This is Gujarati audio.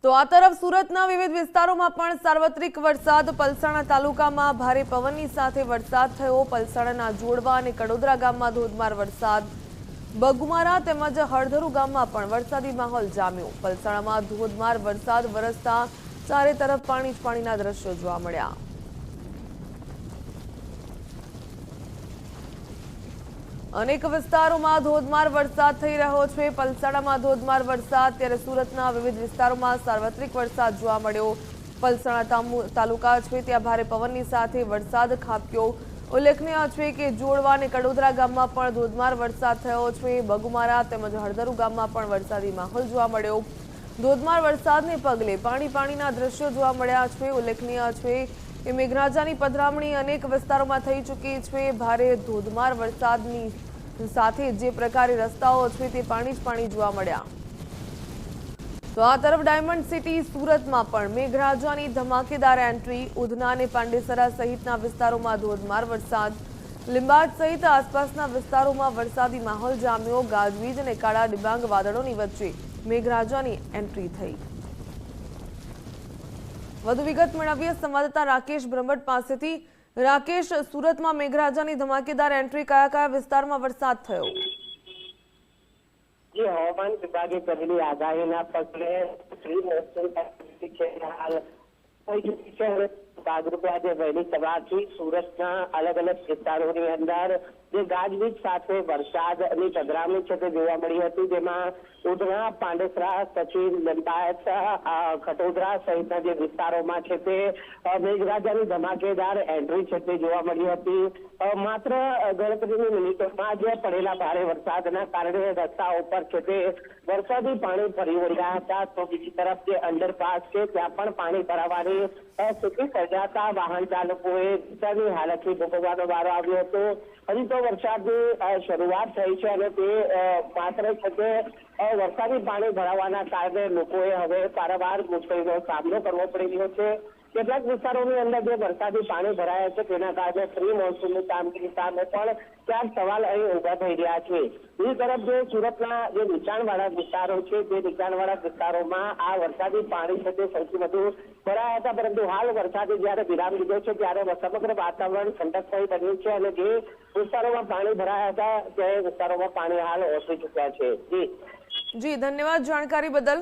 તો આ તરફ સુરતના વિવિધ વિસ્તારોમાં પણ સાર્વત્રિક વરસાદ। પલસાણા તાલુકામાં ભારે પવનની સાથે વરસાદ થયો। પલસાણાના જોડવા અને કડોદરા ગામમાં ધોધમાર વરસાદ। બગુમારા તેમજ હળધરુ ગામમાં પણ વરસાદી માહોલ જામ્યો। પલસાણામાં ધોધમાર વરસાદ વરસતા ચારે તરફ પાણી જ પાણીના દ્રશ્યો જોવા મળ્યા। अनेक विस्तारों धोधमार वरसाद थई रह्यो छे। पलसाणामां धोधमार वरसाद त्यारे सूरतना विविध विस्तारों सार्वत्रिक वरसाद जोवा मळ्यो। पलसाणा तालुका छे त्यां भारे पवननी साथे वरसाद खाबक्यो। उल्लेखनीय छे के जोड़वा अने कड़ोदरा गाममां पण धोधमार वरसाद थयो छे। बगुमारा तेमज हळदरु गाममां पण वरसादी माहोल जोवा मळ्यो। धोधमार वरसादने पगले पाणीना दृश्यो जोवा मळ्या छे। उल्लेखनीय छे કે મેઘરાજાની પધરામણી અનેક વિસ્તારોમાં થઈ ચૂકી છે। ભારે ધોધમાર વરસાદની સાથે જે પ્રકારે રસ્તાઓ છે તે પાણી જ પાણી જોવા મળ્યા। તો આ તરફ ડાયમંડ સિટી સુરતમાં પણ મેઘરાજાની ધમાકેદાર એન્ટ્રી। ઉધના અને પાંડેસરા સહિતના વિસ્તારોમાં ધોધમાર વરસાદ। લીંબાડ સહિત આસપાસના વિસ્તારોમાં વરસાદી માહોલ જામ્યો। ગાજવીજ અને કાળા ડિબાંગ વાદળોની વચ્ચે મેઘરાજાની એન્ટ્રી થઈ। વધુ વિગત મેળવીએ સંવાદદાતા રાકેશ બ્રહ્મટ પાસેથી। રાકેશ, સુરતમાં મેઘરાજાની ધમાકેદાર એન્ટ્રી, કયા કયા વિસ્તારમાં વરસાદ થયો? જે હવામાન વિભાગે કરેલી આગાહીના પગલે પ્રી મોન્સૂન હાલ થઈ ચૂકી છે। હવે ભાગરૂપે આજે વહેલી સવારથી સુરતના અલગ અલગ વિસ્તારોની અંદર જે ગાજવીજ સાથે વરસાદની પધરામણી છે તે જોવા મળી હતી। જેમાં ઉધના, પાંડેસરા, સચિન, લીંબાયત, ખટોદરા સહિતના જે વિસ્તારોમાં છે તે મેઘરાજાની ધમાકેદાર એન્ટ્રી છે તે જોવા મળી હતી। માત્ર ગણતરીની મિનિટોમાં જ પડેલા ભારે વરસાદના કારણે રસ્તા ઉપર છે તે વરસાદી પાણી ફરી વળ્યા હતા। તો બીજી તરફ જે અંડરપાસ છે ત્યાં પણ પાણી ભરાવાની સ્થિતિ સર્જાતા વાહન ચાલકોએ રસ્તાની હાલતથી ભોગવવાનો વારો આવ્યો હતો। હજી તો વરસાદની શરૂઆત થઈ છે અને તે માત્ર છે કે વરસાદી પાણી ભરાવાના કારણે લોકોએ હવે વારંવાર મુશ્કેલીનો સામનો કરવો પડી રહ્યો છે। કેટલાક વિસ્તારોની અંદર જે વરસાદી પાણી ભરાયા છે તેના કારણે પ્રી મોન્સૂનની કામગીરી સામે પણ ચાર સવાલ અહીં ઉભા થઈ રહ્યા છે। બીજી તરફ જે સુરતના જે નીચાણવાળા વિસ્તારો છે તે નીચાણવાળા વિસ્તારોમાં આ વરસાદી પાણી છે તે સૌથી વધુ ભરાયા હતા, પરંતુ હાલ વરસાદે જયારે વિરામ લીધો છે ત્યારે સમગ્ર વાતાવરણ ઠંડકમય બન્યું છે અને જે વિસ્તારોમાં પાણી ભરાયા હતા તે વિસ્તારોમાં પાણી હાલ ઓસરી ચૂક્યા છે। જી ધન્યવાદ જાણકારી બદલ।